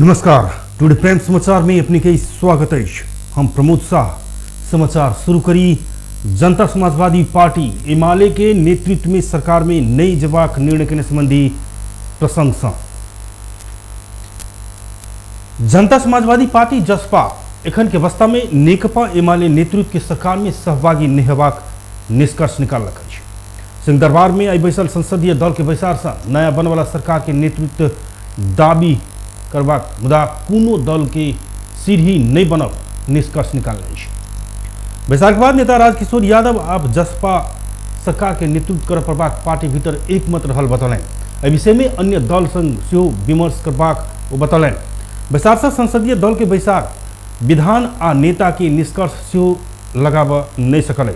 नमस्कार, today prime समाचार में अपने के स्वागत है। हम प्रमोद शाह। समाचार शुरू करी। जनता समाजवादी पार्टी एमाले के नेतृत्व में सरकार में नई जवाब निर्णय करने संबंधी प्रशंसा। जनता समाजवादी पार्टी जसपा एखन के अवस्था में नेकपा एमाले नेतृत्व के सरकार में सहभागी नहीं हेबाक निष्कर्ष निकालक है। सिंह दरबार में आई बैसल संसदीय दल के बैसार से नया बन वाला सरकार के नेतृत्व दाबी करबाक मुदा कोनो दल के सीढ़ी नहीं बनब निष्कर्ष निकालने है। बैसार के बाद नेता राजकिशोर यादव अब जसपा सरकार के नेतृत्व कर पड़बाक पार्टी भीतर एकमत रहल बतौलें। एहि विषय में अन्य दल संग सेहो विमर्श करबाक ओ बतौलें। बैसार से संसदीय दल के बैसार विधान आ नेता के निष्कर्ष सेहो लगाब नहीं सकल है।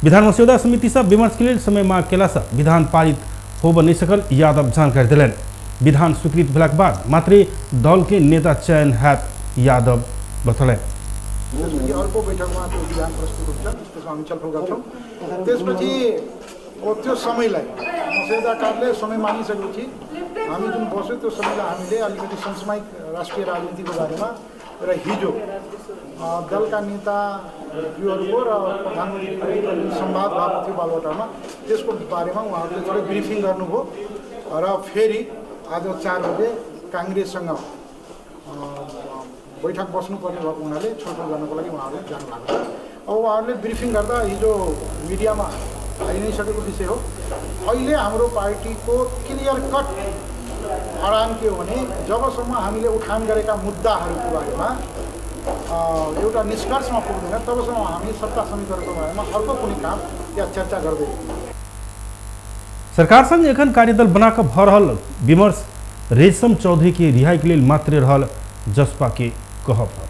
विधान मस्यौदा समिति से विमर्श के लिए समय मांग केला से विधान पारित होब नहीं सकल यादव जानकारी दिलें। विधान स्वीकृत भेला के बाद मात्र दल के नेता चयन हैत यादव बतौलें। अर्को बैठकमा त्यो विधान प्रस्तुत हुन्छ, त्यसमा हामी छलफल गर्छौँ। त्यसपछि त्यो समयलाई मस्यौदा कार्यालय समय मानिसकेपछि हामी जुन बस्यो त्यो समयलाई हामीले अलिकति समसामयिक राष्ट्रिय राजनीतिको बारेमा र हिजो दलका नेताहरूको र प्रधानमन्त्रीको संवाद भएको थियो बालुवाटारमा, त्यसको बारेमा उहाँहरूले थोरै ब्रिफिङ गर्नुभयो र फेरि आज 4 बजे काङ्ग्रेससँग बैठक बस्नुपर्ने भएको हुनाले छलफल गर्नको लागि उहाँहरू जानुभएको छ। अब उहाँहरूले ब्रिफिङ गर्दा हिजो मिडियामा आइ नै सकेको विषय हो। अहिले हाम्रो पार्टीको क्लियर कट अडान के हो भने जबसम्म हामीले उठान गरेका मुद्दाहरूको बारेमा एउटा निष्कर्षमा पुग्दैन तबसम्म हामी सत्ता समितिहरूको बारेमा अर्को कुनै काम या चर्चा गर्दैनौँ। सरकार संग एखन कार्यदल बनाकर भ रहल विमर्श रेशम चौधरी के रिहाई के लिए मात्र रहल जसपा के कहब है।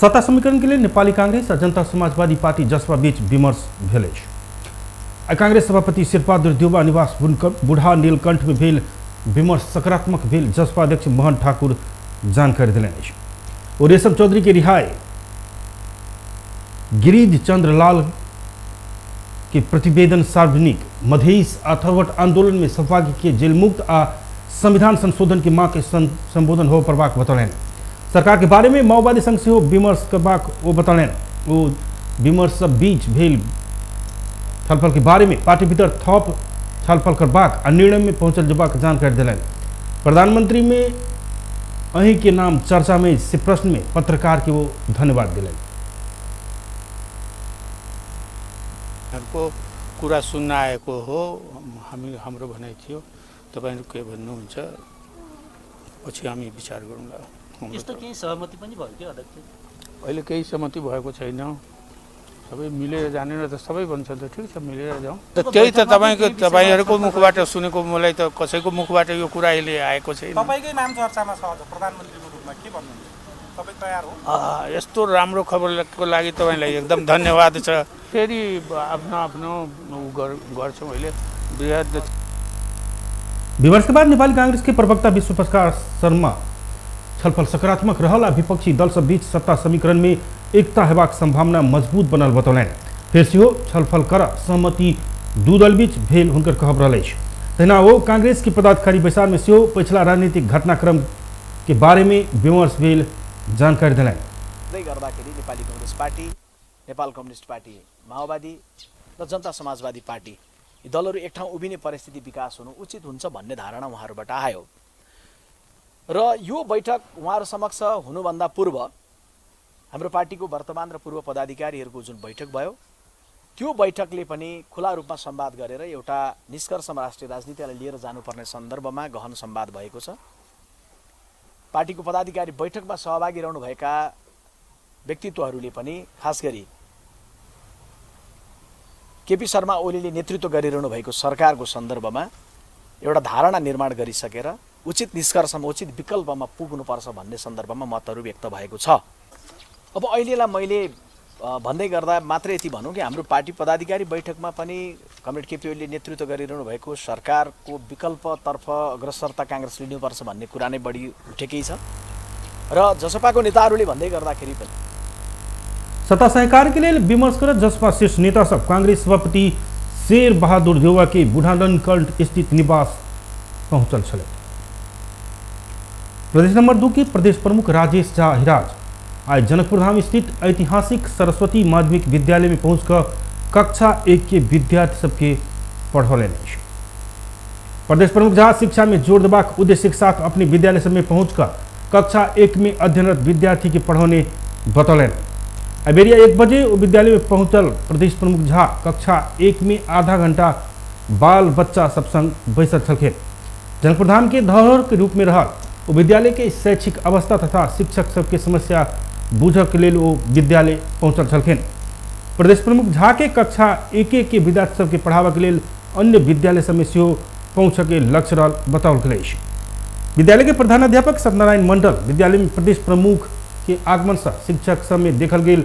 सत्ता समीकरण के लिए नेपाली कांग्रेस और जनता समाजवादी पार्टी जसपा बीच विमर्श भेल है। कांग्रेस सभापति शेरबहादुर देउवा निवास बुढ़ा नीलकंठ में भेल विमर्श सकारात्मक भेल जसपा अध्यक्ष मोहन ठाकुर जानकारी दिले है। और रेशम चौधरी के रिहाई गिरिज चंद्र लाल के प्रतिवेदन सार्वजनिक मधेश अथर्वट आंदोलन में सहभागी के जेल मुक्त आ संविधान संशोधन की मांग के संबोधन हो प्रभाक बतौलें। सरकार के बारे में माओवादी संघ से विमर्श करबाक वो बतौलें। वो विमर्श बीच भेल छलफल के बारे में पार्टी भीतर थप छलफल करबाक आ निर्णय में पहुंचल जबाक जानकारी दिलें। प्रधानमंत्री में अहीं के नाम चर्चा में से प्रश्न में पत्रकार के वो धन्यवाद दिलें। को कुरा सुन्न आएको हो, हाम्रो भनाइ थियो, तपाईहरु के भन्नुहुन्छ पछि हामी विचार गरौँला। यस्तो केही सहमति पनि भयो के अध्यक्ष? अहिले केही सहमति भएको छैन, सबै मिलेर जाने र त सबै भन्छ त ठीक छ मिलेर जाउँ। त्यही त तपाईहरुको मुखबाट सुनेको, मलाई त कसैको मुखबाट यो कुरा अहिले आएको छैन। तपाईकै नाम चर्चामा छ अझ प्रधानमन्त्रीको रूपमा, के भन्नुहुन्छ? तपाई तयार हो? यस्तो राम्रो खबरको लागि तपाईलाई एकदम धन्यवाद छ। फेरि आफ्नो गर्छौँ अहिले। विमर्श के बाद नेपाली कांग्रेस के प्रवक्ता विश्व प्रकाश शर्मा छलफल सकारात्मक रहल आ विपक्षी दल सब बीच सत्ता समीकरण में एकता हेबाक संभावना मजबूत बनल बतौलें। फिर से छलफल कर सहमति दू दल बीच भेल हुनकर कहब रहल। तहिना वो कांग्रेस की पदाधिकारी बैसार में सेहो पिछला राजनीतिक घटनाक्रम के बारे में विमर्श भेल जानकारी दिलें। Nepali Congress party, Nepal communist party, माओवादी र जनता समाजवादी पार्टी यी दलहरू एक ठाउँ उभिने परिस्थिति विकास हुनु उचित हुन्छ भन्ने धारणा उहाँहरूबाट आयो र यो बैठक उहाँहरू समक्ष हुनुभन्दा पूर्व हाम्रो पार्टीको वर्तमान र पूर्व पदाधिकारीहरूको जुन बैठक भयो त्यो बैठकले पनि खुला रूपमा संवाद गरेर एउटा निष्कर्षमा राष्ट्रिय राजनीतिलाई लिएर जानुपर्ने सन्दर्भमा गहन संवाद भएको छ। पार्टीको पदाधिकारी बैठकमा सहभागी रहनुभएका व्यक्तित्वहरूले पनि खास गरी केपी शर्मा ओलीले नेतृत्व गरिरहनु भएको सरकारको सन्दर्भमा एउटा धारणा निर्माण गरिसकेर उचित निष्कर्षमा उचित विकल्पमा पुग्नुपर्छ भन्ने सन्दर्भमा मतहरू व्यक्त भएको छ। अब अहिलेलाई मैले भन्दै गर्दा मात्रै यति भनौँ कि हाम्रो पार्टी पदाधिकारी बैठकमा पनि कमरेड केपी ओलीले नेतृत्व गरिरहनु भएको सरकारको विकल्पतर्फ अग्रसरता काङ्ग्रेसले लिनुपर्छ भन्ने कुरा नै बढी उठेकै छ र जसपाको नेताहरूले भन्दै गर्दाखेरि पनि सत्ता सहकार के लिए विमर्श कर जसपा शीर्ष नेता सब कांग्रेस सभापति शेर बहादुर देउवा के बुढ़ानकंठ स्थित निवास पहुंचल छल। प्रदेश नंबर 2 के प्रदेश प्रमुख राजेश झा हिराज आज जनकपुर धाम स्थित ऐतिहासिक सरस्वती माध्यमिक विद्यालय में पहुंचकर कक्षा 1 के विद्यार्थी सबके पढ़ौले। प्रदेश प्रमुख झा शिक्षा में जोर देबाक उद्देश्य के साथ अपने विद्यालय सब में पहुंचकर कक्षा 1 में अध्ययनरत विद्यार्थी के पढ़ौने बतौलन। अबेरिया 1 बजे विद्यालय में पहुंचल प्रदेश प्रमुख झा कक्षा 1 में आधा घंटा बाल बच्चा सब संग बैसल छलखिन। जनकपुर धाम के धरोहर के रूप में रहल विद्यालय के शैक्षिक अवस्था तथा शिक्षक सबके समस्या बूझ के लेल विद्यालय पहुंचल छलखिन। प्रदेश प्रमुख झा के कक्षा 1 के विद्यार्थी सबके पढ़ाबे के लेल अन्य विद्यालय सब में सेहो पहुंच के लक्ष्य रहल बताओल गेल। विद्यालय के प्रधानाध्यापक सत्यनारायण मंडल विद्यालय में प्रदेश प्रमुख के आगमन से शिक्षक सब में देखल गेल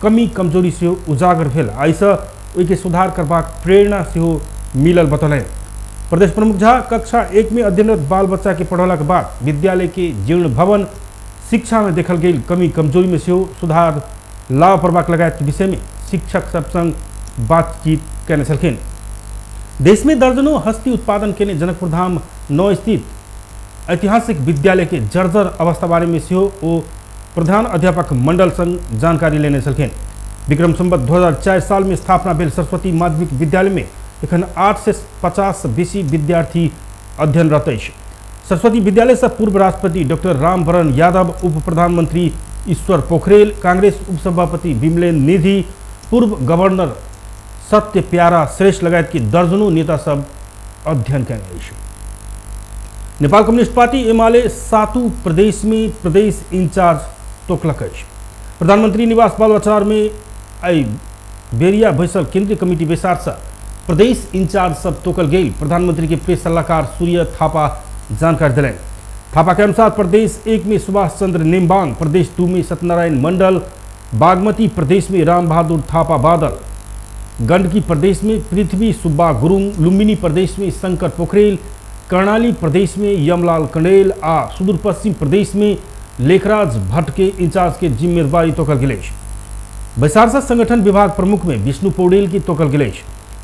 कमी कमजोरी से उजागर भेल। आइसे ओइके सुधार करबाक प्रेरणा से मिलल बतौलन। प्रदेश प्रमुख झा कक्षा 1 में अध्ययनरत बाल बच्चा के पढ़ौला के बाद विद्यालय के जीर्ण भवन शिक्षा में देखल गेल कमी कमजोरी में से सुधार लाभ पड़बाक लगायत विषय में शिक्षक सब संग बातचीत करने छलखिन। देश में दर्जनों हस्ती उत्पादन के जनकपुर धाम 9 स्थित ऐतिहासिक विद्यालय के जर्जर अवस्था बारे में से प्रधान अध्यापक मंडल संग जानकारी लेने छलखिन। विक्रम संवत 2004 साल में स्थापना भेल सरस्वती माध्यमिक विद्यालय में एखन 8 से 50 बेसी विद्यार्थी अध्ययनरत अछि। सरस्वती विद्यालय से पूर्व राष्ट्रपति डॉक्टर रामवरण यादव, उप प्रधानमंत्री ईश्वर पोखरेल, कांग्रेस उपसभापति विमलेन्द्र निधि, पूर्व गवर्नर सत्य प्यारा श्रेष्ठ लगायत के दर्जनों नेता सब अध्ययन कयने अछि। नेपाल कम्युनिस्ट पार्टी एमाले 7 प्रदेश में प्रदेश इंचार्ज तोकलक अछि। प्रधानमंत्री निवास बालुवाटार में आई बेरिया बैसल केंद्रीय कमिटी बैसार से प्रदेश इंचार्ज सब तोकल गेल। प्रधानमंत्री के प्रेस सलाहकार सूर्य थापा जानकारी दिले। थापा के अनुसार प्रदेश 1 में सुभाष चंद्र नेम्बांग, प्रदेश 2 में सत्यनारायण मंडल, बागमती प्रदेश में राम बहादुर थापा बादल, गंडकी प्रदेश में पृथ्वी सुब्बा गुरुङ, लुम्बिनी प्रदेश में शंकर पोखरेल, कर्णाली प्रदेश में यमलाल कण्डेल आ सुदूर पश्चिम प्रदेश में लेखराज भट्ट के इंचार्ज के जिम्मेदारी तोकल गेल। बैसार से संगठन विभाग प्रमुख में विष्णु पौडेल की तोकल गेल।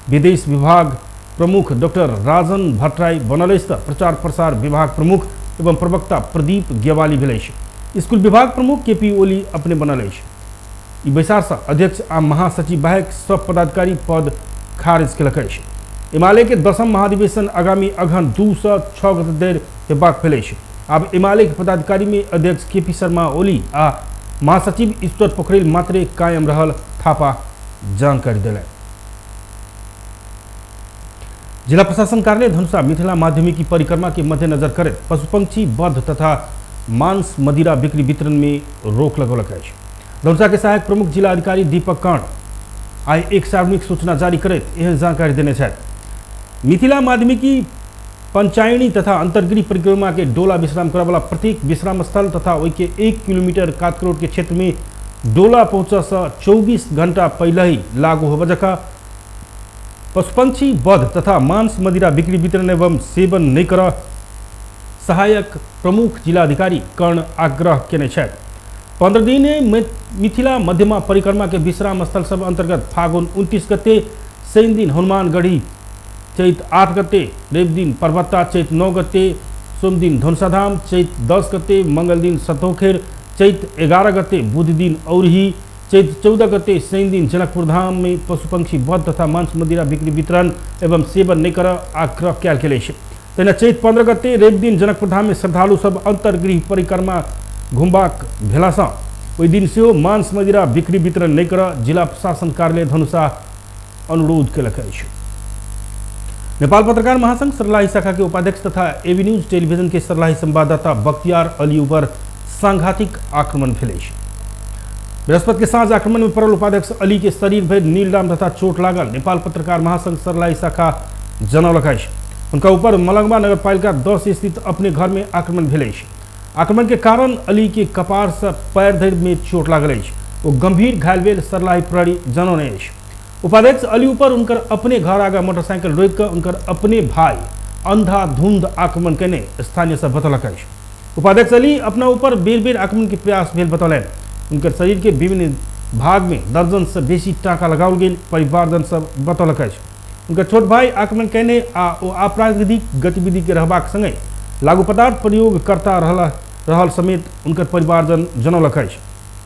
विदेश विभाग प्रमुख डॉक्टर राजन भट्टराई बनल तो प्रचार प्रसार विभाग प्रमुख एवं प्रवक्ता प्रदीप ग्यवाली भेल। स्कूल विभाग प्रमुख केपी ओली अपने बनल। बैसार से अध्यक्ष आ महासचिव बाहेक सब पदाधिकारी पद खारिज कलक। एमाले के 10म महाधिवेशन आगामी अगहन 2 से 6 गते देर हेबाक भेल। अब एमाले के पदाधिकारी में अध्यक्ष केपी शर्मा ओली आ महासचिव ईश्वर पोखरेल मात्रे कायम रहल थापा जानकारी दिले। जिला प्रशासन कार्यालय धनुषा मिथिला माध्यमिकी परिक्रमा के मद्देनजर करे पशुपक्षी वध तथा मांस मदिरा बिक्री वितरण में रोक लगौलक है। धनुषा के सहायक प्रमुख जिला अधिकारी दीपक कर्ण आई एक सार्वजनिक सूचना जारी करत एहन जानकारी देने छथि। मिथिला माध्यमिकी पंचायनी तथा अंतर्गृह परिक्रमा के डोला विश्राम करे वाला प्रत्येक विश्राम स्थल तथा ओई के 1 किलोमीटर कातकरोड के क्षेत्र में डोला पहुंचा से 24 घंटा पहले ही लागू होबे जका पशुपक्षी वध तथा मांस मदिरा बिक्री वितरण एवं सेवन नहीं कर सहायक प्रमुख जिलाधिकारी कर्ण आग्रह केने छथि। 15 दिन मिथिला मध्यमा परिक्रमा के विश्राम स्थल सब अंतर्गत फागुन 29 गते शनि दिन हनुमानगढ़ी, चैत 8 गते रवि दिन पर्वता, चैत 9 गते सोम दिन धनुषाधाम, चैत 10 गते मंगल दिन सतोखेर, चैत 11 गते बुध दिन औरही, चैत 14 गते शनि दिन जनकपुर धाम में पशुपक्षी वध तथा मांस मदिरा बिक्री वितरण एवं सेवन नहीं कर आग्रह कयल गेल अछि। तहिना चैत 15 गते रवि दिन जनकपुर धाम में श्रद्धालु सब अंतर्गृह परिक्रमा घुमबाक भेला सँ ओहि दिन सेहो मांस मदिरा बिक्री वितरण नहीं कर जिला प्रशासन कार्यालय धनुषा अनुरोध कयलक अछि। नेपाल पत्रकार महासंघ सर्लाही शाखा के उपाध्यक्ष तथा एबी न्यूज टेलीविजन के सर्लाही संवाददाता बख्तियार अली ऊपर सांघातिक आक्रमण भेल अछि। बृहस्पति के साँझ आक्रमण में पड़ल उपाध्यक्ष अली के शरीर भर नीलडाम तथा चोट लागल नेपाल पत्रकार महासंघ सर्लाही शाखा जनौलक अछि। उनका ऊपर मलंगवा नगरपालिका 10 स्थित अपने घर में आक्रमण भेल अछि। आक्रमण के कारण अली के कपार से पैर धरि में चोट लागल अछि। वो गंभीर घायल भेल सर्लाही प्रहरी जनौने अछि। उपाध्यक्ष अली ऊपर उनकर अपने घर आगा मोटरसाइकिल रोक कर उनकर अपने भाई अंधाधुंध आक्रमण करने स्थानीय से बतौलक अछि। उपाध्यक्ष अली अपना ऊपर बेर बेर आक्रमण के प्रयास भेल बतौलन। उनकर शरीर के विभिन्न भाग में दर्जन से बेसी टाका लगाओल गेल परिवारजन सब बतौलक अछि। उनकर छोट भाई आक्रमण करने आ आपराधिक गतिविधि के रहबाक संगे लागू पदार्थ प्रयोग करता रहला रहल समेत उनकर परिवारजन जनौलक अछि।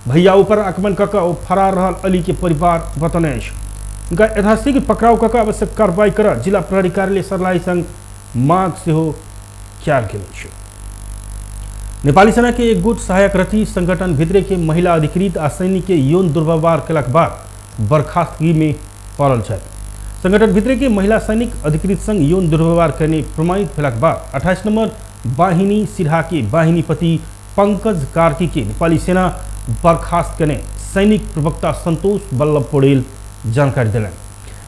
भैया ऊपर आक्रमण कऽ ओ फरार रहल अली के परिवार बतौने अछि। उनका यथाशीघ्र पकड़ाव कऽ आवश्यक कार्रवाई कर जिला प्रहरी कार्यालय सर्लाही संग मांग सेहो कयल गेल अछि। नेपाली सेना के एक गुट सहायक रथी संगठन भितरे के महिला अधिकृत आ सैनिक के यौन दुर्व्यवहार केलाक बाद बर्खास्तगी में पड़ल छथि। संगठन भितरे के महिला सैनिक अधिकृत संग यौन दुर्व्यवहार करने प्रमाणित भेलाक बाद 28 नंबर वाहिनी सिरहा के वाहिनीपति पंकज कार्की के नेपाली सेना बर्खास्त करने सैनिक प्रवक्ता संतोष बल्लभ पौडेल जानकारी दिलनि।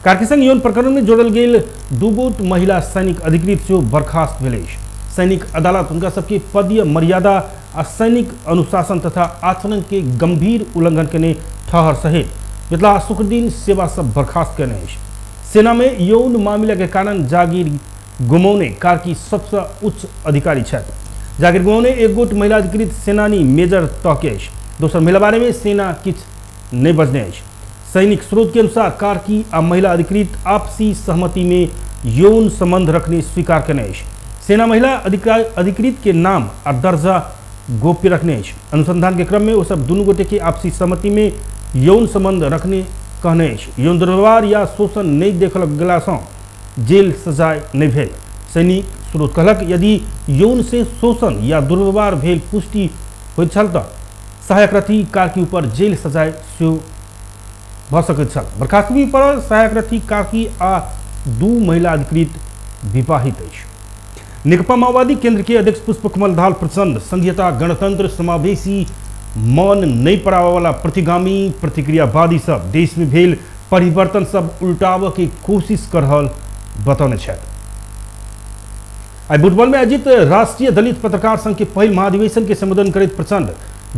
कार्की संग यौन प्रकरण में जोड़ल गेल 2 गोट महिला सैनिक अधिकृत सेहो बर्खास्त भेल अछि। सैनिक अदालत उनका सबके पदीय मर्यादा आ सैनिक अनुशासन तथा आचरण के गंभीर उल्लंघन करने ठहर सहित बितला शुक्र दिन सेवा से बर्खास्त करने अछि। सेना में यौन मामला के कारण जागीर गुमौने कार्की सबसे उच्च अधिकारी छथि। जागीर गुमौने एक गोट महिला अधिकृत सेनानी मेजर तह के अछि। दोसर महिला बारे में सेना किछ नहीं बजने अछि। सैनिक स्रोत के अनुसार कार्की आ महिला अधिकृत आपसी सहमति में यौन संबंध रखने स्वीकार करने अछि। सेना महिला अधिकृत के नाम आ दर्जा गोप्य रखने अछि। अनुसंधान के क्रम में वो सब दुनू गोटे के आपसी सहमति में यौन संबंध रखने कहने अछि। यौन दुर्व्यवहार या शोषण नहीं देखल गेला सँ जेल सजाय नहीं भेल। सैनिक स्रोत कहलक यदि यौन से शोषण या दुर्व्यवहार भेल पुष्टि होइत छल तऽ सहायक रथी कार्की ऊपर जेल सजाय सेहो भऽ सकैत छल। बर्खास्तगी पड़ल सहायक रथी कार्की आ 2 महिला अधिकृत विवाहित अछि। नेकपा माओवादी केंद्र के अध्यक्ष पुष्पकमल दाहाल प्रचंड संघीयता गणतंत्र समावेशी मन नहीं पड़ावा वाला प्रतिगामी प्रतिक्रियावादी सब देश में भेल परिवर्तन सब उल्टाव के कोशिश कर रहल बतौने छथि। आई बुटबल में आयोजित राष्ट्रीय दलित पत्रकार संघ के पहिल महाधिवेशन के संबोधन करैत प्रचंड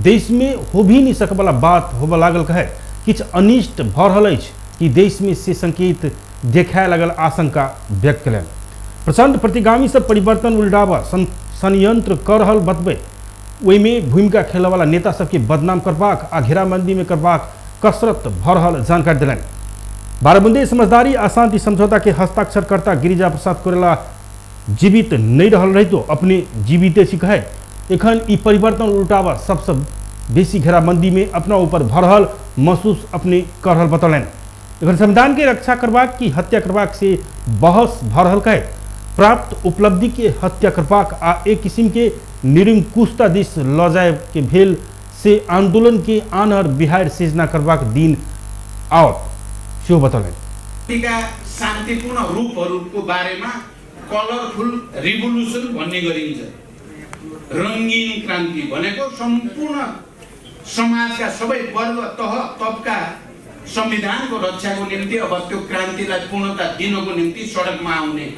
देश में हो भी नहीं सके वाला बात होबऽ लागल कहे किछ अनिष्ट भऽ रहल अछि कि देश में से संकेत देखाय लगल आशंका व्यक्त कयलनि। प्रचंड प्रतिगामी सब परिवर्तन उल्टावा षड्यंत्र कर रहल बतबे ओहि में भूमिका खेलने वाला नेता सबके बदनाम करबाक आ घेराबंदी में करबाक कसरत भऽ रहल जानकारी दिलनि। बाराबंदी समझदारी आ शांति समझौता के हस्ताक्षरकर्ता गिरिजा प्रसाद कोइराला जीवित नहीं रहल रहितो अपने जीविते छी कहे एखन ई परिवर्तन उल्टावा सबसे बेसी घेराबंदी में अपना ऊपर भऽ रहल महसूस अपने कर रहल बतौलनि। एखन संविधान के रक्षा करबाक की हत्या करबाक से बहस भऽ रहल कहे प्राप्त उपलब्धि के हत्या करबाक आ एक किस्म के निरंकुशता दिस ल जाए के भेल से आंदोलन के आनहर बिहार सिर्जना करबाक दिन आवत सेहो बतौलनि। शान्तिपूर्ण रूपहरूको बारेमा कलरफुल रिभोल्युसन भन्ने गरिन्छ। रंगीन क्रान्ति भनेको सम्पूर्ण समाजका सबै वर्ग तह तबका संविधानको रक्षाको निम्ति अब त्यो क्रान्तिलाई पूर्णता दिनको निम्ति सडकमा आउने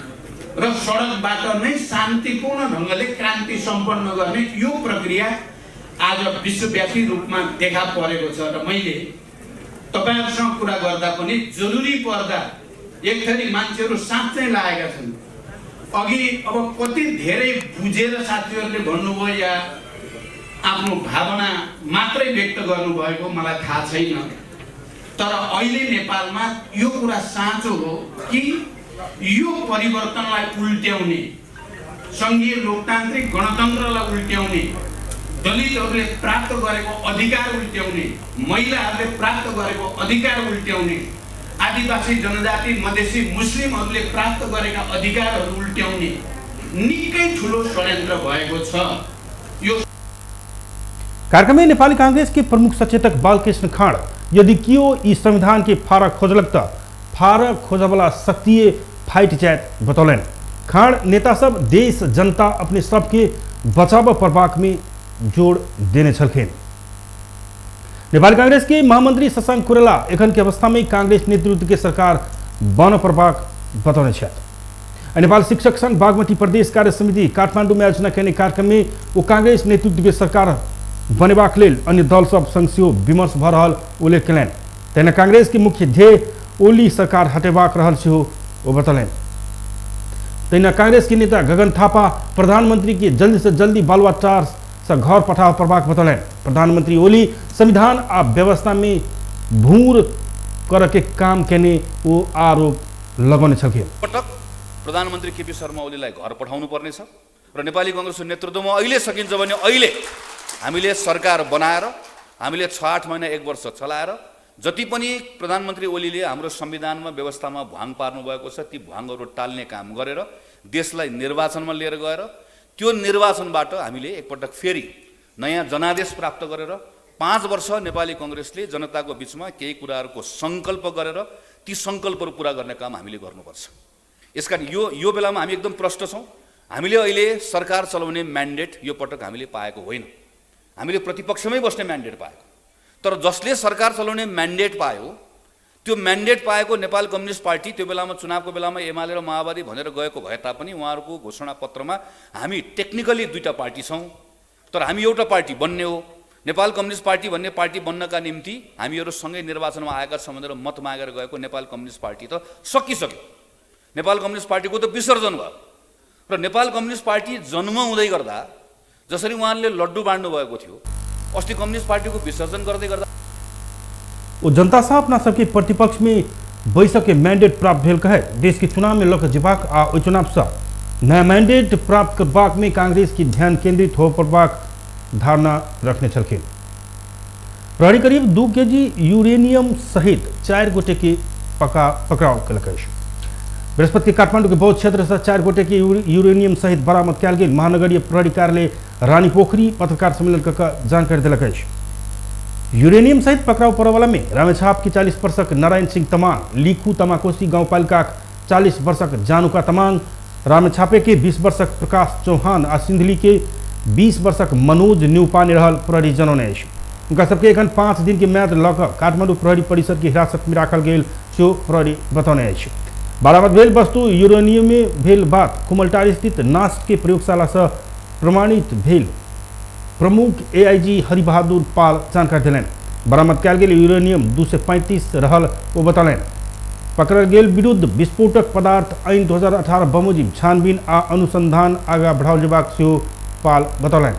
र सडकबाट नै शान्तिपूर्ण ढंगले क्रान्ति सम्पन्न गर्ने यो प्रक्रिया आज विश्वव्यापी रूपमा देखा परेको छ। र मैले तपाईहरुसँग कुरा गर्दा पनि जरुरी पर्दा एक थरी मान्छेहरु साँच्चै लागेका छन्। अघि अब कति धेरै बुझेर साथीहरुले भन्नुभयो या आफ्नो भावना मात्रै व्यक्त गर्नुभएको मलाई थाहा छैन, तर अहिले नेपालमा यो कुरा साँचो हो कि यो परिवर्तनलाई उल्ट्याउने, संघीय लोकतान्त्रिक गणतन्त्रलाई उल्ट्याउने, दलितहरूले प्राप्त गरेको अधिकार उल्ट्याउने, महिलाहरूले प्राप्त गरेको अधिकार उल्ट्याउने, आदिवासी जनजाति मधेसी मुस्लिमहरूले प्राप्त गरेका अधिकारहरू उल्ट्याउने निकै ठूलो षड्यन्त्र भएको छ। यो कार्यक्रम में नेपाली कांग्रेस के प्रमुख सचेतक बालकृष्ण खाँड यदि कियो ई संविधान के फारक खोजलक त फारक खोजवाला शक्तिए फाइट जायत बतौलन। खाँड नेता सब देश जनता अपने सबके बचाव प्रभाग में जोड़ देने छलखिन। नेपाली कांग्रेस के महामंत्री शशांक कोइराला एखन के अवस्था में कांग्रेस नेतृत्व के सरकार बन प्रभाग बतौने छथि। नेपाल शिक्षक संघ बागमती प्रदेश कार्य समिति काठमांडू में आयोजना करने कार्यक्रम में वो कांग्रेस नेतृत्व के सरकार बनेबाक लेल अन्य दल सब संग सेहो विमर्श भऽ रहल उल्लेख कयलनि। तहिना कांग्रेस के मुख्य ध्येय ओली सरकार हटेबाक रहल सेहो ओ बतौलनि। तहिना कांग्रेस के नेता गगन थापा प्रधानमंत्री के जल्दी से जल्दी बालुवाटार से घर पठाव प्रभाग बतौलनि। प्रधानमंत्री ओली संविधान आ व्यवस्था में भूर कर के काम केने वो आरोप लगौने छलखिन। पटक प्रधानमन्त्री केपी शर्मा ओलीलाई घर पठाउनु पर्नेछ र नेपाली कांग्रेसको नेतृत्वमा अहिले सकिन्छ भने अहिले हामीले सरकार बनाएर हामीले 6-8 महिना 1 वर्ष चलाएर जति पनि प्रधानमन्त्री ओलीले हाम्रो संविधानमा व्यवस्थामा भ्वाङ पार्नु भएको छ ती भ्वाङहरू टाल्ने काम गरेर देशलाई निर्वाचनमा लिएर गएर त्यो निर्वाचनबाट हामीले एकपटक फेरि नयाँ जनादेश प्राप्त गरेर 5 वर्ष नेपाली कांग्रेसले जनताको बीचमा केही कुराहरूको संकल्प गरेर ती संकल्पहरू पूरा गर्ने काम हामीले गर्नुपर्छ। यसकारण यो बेलामा हामी एकदम प्रष्ट छौं। हामीले अहिले सरकार चलाउने म्यान्डेट यो पटक हामीले पाएको होइन। हामीले प्रतिपक्षमै बस्ने म्यान्डेट पाएको। तर जसले सरकार चलाउने म्यान्डेट पायो त्यो म्यान्डेट पाएको नेपाल कम्युनिस्ट पार्टी त्यो बेलामा चुनावको बेलामा एमाले र माओवादी भनेर गएको भए तापनि उहाँहरूको घोषणा पत्रमा हामी टेक्निकली दुईटा पार्टी छौं तर हामी एउटा पार्टी बन्ने हो। नेपाल कम्युनिस्ट पार्टी भन्ने पार्टी बन्नका निम्ति हामीहरू सँगै निर्वाचनमा आएका छौं भनेर मत मागेर गएको नेपाल कम्युनिस्ट पार्टी त सकिसक्यो। नेपाल कम्युनिस्ट पार्टीको त विसर्जन भयो र नेपाल कम्युनिस्ट पार्टी जन्म हुँदै गर्दा जसरी उहाँले लड्डु बाँड्नु भएको थियो अस्ति कम्युनिस्ट पार्टी को विसर्जन करते करता वो जनता साहब अपना सबके प्रतिपक्ष में बैसक के मैंडेट प्राप्त भेल कहे देश के चुनाव में लक जीबाक आ ओइ चुनाव से नया मैंडेट प्राप्त करबाक में कांग्रेस की ध्यान केंद्रित हो पड़बाक धारणा रखने छलखिन। प्रहरी करीब 2 केजी यूरेनियम सहित 4 गोटे के पकड़ाव कलक। बृहस्पति के काठमांडू के बौद्ध क्षेत्र से 4 गोटे के यूरेनियम सहित बरामद कयल गेल महानगरीय प्रहरी कार्यालय रानी पोखरी पत्रकार सम्मेलन कर जानकारी दिलक। यूरेनियम सहित पकड़ाव पड़वाला में रामेछाप की 40 वर्षक नारायण सिंह तमांग, लीखू तमाकोसी गाउँपालिका 40 वर्षक जानुका तमांग, रामेछापे के 20 वर्षक प्रकाश चौहान आ सिंधली के 20 वर्षक मनोज न्यूपाने रहल प्रहरी जनौने। उनका सबके एखन 5 दिन के म्याद लक काठमांडू प्रहरी परिसर की हिरासत में राखल गेल सेहो प्रहरी बतौने। बरामद भेल वस्तु यूरेनियम में भेल बात कुमलटार स्थित नास्ट के प्रयोगशाला से प्रमाणित भेल प्रमुख एआईजी हरिबहादुर पाल जानकारी दिलें। बरामद कयल गेल यूरेनियम 235 रहल वो बतौलें। पकड़ल गेल विरुद्ध विस्फोटक पदार्थ ऐन 2018 बमोजिब छानबीन आ अनुसंधान आगा बढ़ाओल जेबाक सेहो पाल बतौलें।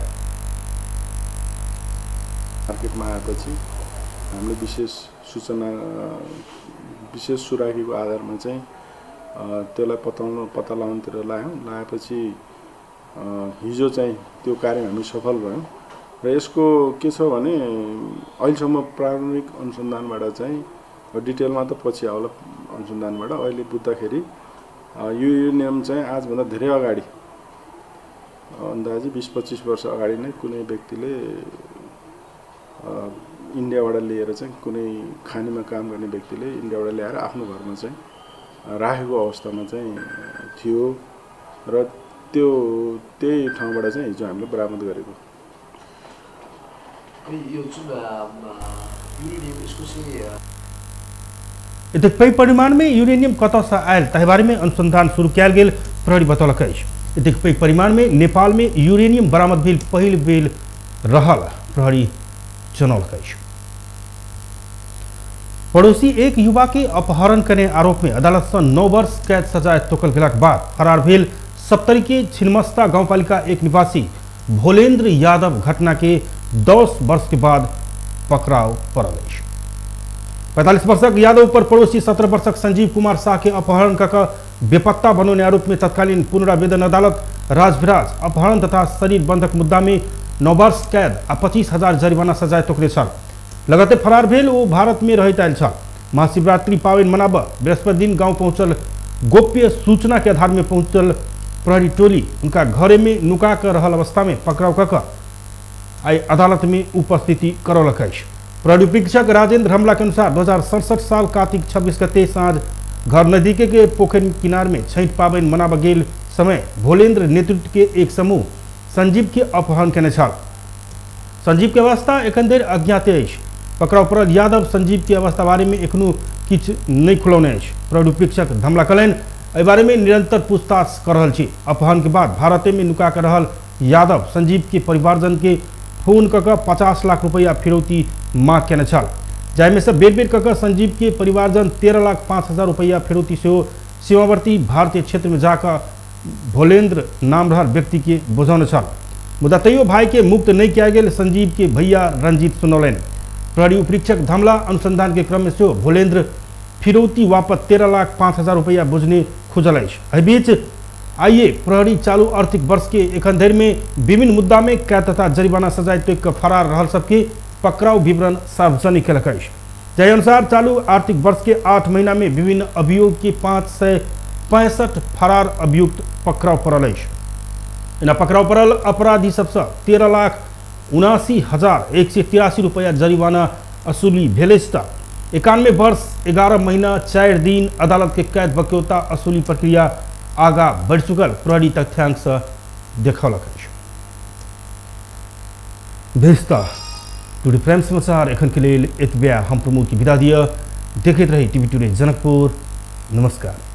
मार्केटमा आएपछि हामीले विशेष सूचना विशेष सुराकीको आधारमा चाहिँ त्यसलाई पत्ता लगाउनतिर लगाएपछि हिजो चाहिँ त्यो कार्यमा हामी सफल भयौँ र यसको के छ भने अहिलेसम्म प्रारम्भिक अनुसन्धानबाट चाहिँ डिटेलमा त पछि आउला अनुसन्धानबाट अहिले बुझ्दाखेरि यूरेनियम चाहिँ आजभन्दा धेरै अगाडि अन्दाजी 20-25 वर्ष अगाडि नै कुनै व्यक्तिले इन्डियाबाट लिएर चाहिँ कुनै खानीमा काम गर्ने व्यक्तिले इन्डियाबाट ल्याएर आफ्नो घरमा चाहिँ राखेको अवस्थामा चाहिँ थियो र त्यही ठाउँबाट चाहिँ हिजो हामीले बरामद गरेको। इतक परिमाण में यूरेनियम कतऽ से आयल ताहि बारे में अनुसंधान शुरू कयल गेल प्रहरी बतौलक। इतक परिमाण में नेपाल में यूरेनियम बरामद भेल पहिल बेर रहल प्रहरी जनौलक। पड़ोसी एक युवा के अपहरण करने आरोप में अदालत से 9 वर्ष कैद सजाए तोकल गेलाक बाद फरार भेल सप्तरी के छिन्मस्ता गाउँपालिका एक निवासी भोलेन्द्र यादव घटना के 10 वर्ष के बाद पकड़ाव पड़ल। 45 वर्षक यादव पर पड़ोसी 17 वर्षक संजीव कुमार शाह के अपहरण कर बेपत्ता बनौने आरोप में तत्कालीन पुनरावेदन अदालत राजविराज अपहरण तथा शरीर बंधक मुद्दा में 9 वर्ष कैद आ 25,000 जरिमाना सजाए तोकने छल। लगते फरार भेल वो भारत में रहैत आयल छल। महाशिवरात्रि पावन मनाब बृहस्पति दिन गांव पहुंचल गोप्य सूचना के आधार में पहुंचल प्रहरी टोली उनका घरे में नुका कर रहल अवस्था में पकड़ाव कर आई अदालत में उपस्थिति करौलक। प्रहरी परीक्षक राजेंद्र हमला के अनुसार 2067 साल कार्तिक 26 गते साँझ घर नजदीके के पोखरी किनार में छठ पावन मनाब गेल समय भोलेन्द्र नेतृत्व के एक समूह संजीव के अपहरण केने छल। संजीव के अवस्था एखन धरि अज्ञात अछि। पकड़ाव पड़ल यादव संजीव की अवस्था बारे में एखनो किछु नहीं खुलौने अछि। प्रहरी परीक्षक धमला कहलनि एहि बारे में निरंतर पूछताछ कर रहल छी। अपहरण के बाद भारते में नुका कर रहल यादव संजीव के परिवारजन के फोन कऽ 50 लाख रुपया फिरौती मांग केने छल, जाहिमे से बेर बेर कऽ संजीव के परिवारजन 13,05,000 रुपया फिरौती सेहो सीमावर्ती भारतीय क्षेत्र में जाकर भोलेन्द्र नाम रहल व्यक्ति के बुझौने छल। मुदा तैयो भाई के मुक्त नहीं किया गेल संजीव के भैया रंजीत सुनौलनि। प्रहरी उपरीक्षक धमला अनुसंधान के क्रम में सेहो भोलेन्द्र फिरौती वापस 13,05,000 रुपया बुझने खुजल अछि। एहि बीच आइए प्रहरी चालू आर्थिक वर्ष के एखन धरि में विभिन्न मुद्दा में कैद तथा जरिमाना सजाए तक फरार रहल सबके पकड़ाव विवरण सार्वजनिक कयलक अछि। जाहि अनुसार चालू आर्थिक वर्ष के 8 महीना में विभिन्न अभियोग के 565 फरार अभियुक्त पकड़ाव पड़ल अछि। इना पकड़ाव पड़ल अपराधी सबसे 13,79,183 रुपया जरिमाना असुली भेल अछि। 91 वर्ष 11 महीना 4 दिन अदालत के कैद वक्योता असुली प्रक्रिया आगा बढ़ चुकल प्रहरी तथ्यांश देखौलक अछि। भेजता टुडे प्राइम समाचार एखन के लेल एतबे। हम प्रमोद की विदा दिया। देखते रही टीवी टुडे जनकपुर। नमस्कार।